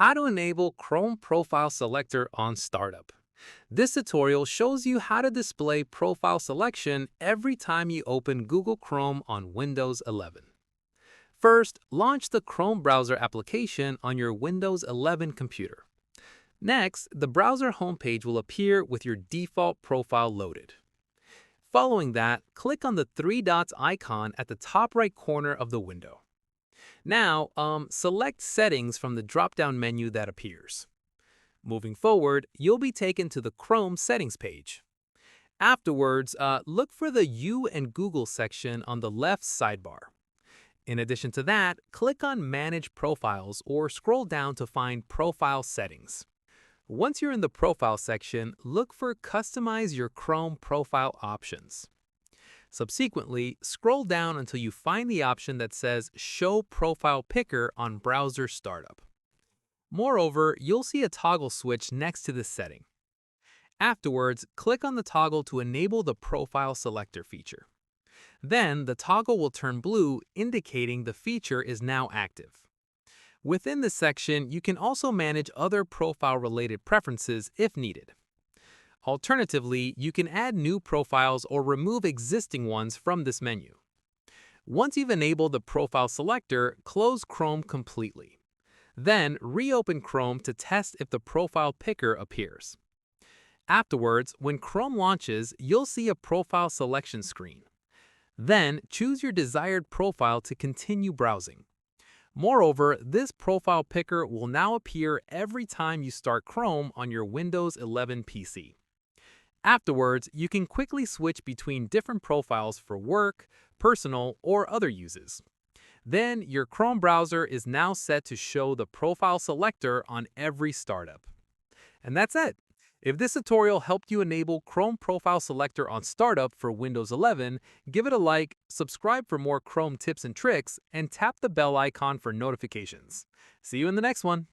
How to enable Chrome Profile Selector on startup. This tutorial shows you how to display profile selection every time you open Google Chrome on Windows 11. First, launch the Chrome browser application on your Windows 11 computer. Next, the browser homepage will appear with your default profile loaded. Following that, click on the three dots icon at the top right corner of the window. Now, select Settings from the drop-down menu that appears. Moving forward, you'll be taken to the Chrome settings page. Afterwards, look for the You and Google section on the left sidebar. In addition to that, click on Manage Profiles or scroll down to find Profile Settings. Once you're in the Profile section, look for Customize your Chrome profile options. Subsequently, scroll down until you find the option that says Show Profile Picker on Browser Startup. Moreover, you'll see a toggle switch next to this setting. Afterwards, click on the toggle to enable the Profile Selector feature. Then, the toggle will turn blue, indicating the feature is now active. Within this section, you can also manage other profile-related preferences if needed. Alternatively, you can add new profiles or remove existing ones from this menu. Once you've enabled the Profile Selector, close Chrome completely. Then, reopen Chrome to test if the Profile Picker appears. Afterwards, when Chrome launches, you'll see a profile selection screen. Then, choose your desired profile to continue browsing. Moreover, this Profile Picker will now appear every time you start Chrome on your Windows 11 PC. Afterwards, you can quickly switch between different profiles for work, personal, or other uses. Then, your Chrome browser is now set to show the Profile Selector on every startup. And that's it! If this tutorial helped you enable Chrome Profile Selector on startup for Windows 11, give it a like, subscribe for more Chrome tips and tricks, and tap the bell icon for notifications. See you in the next one!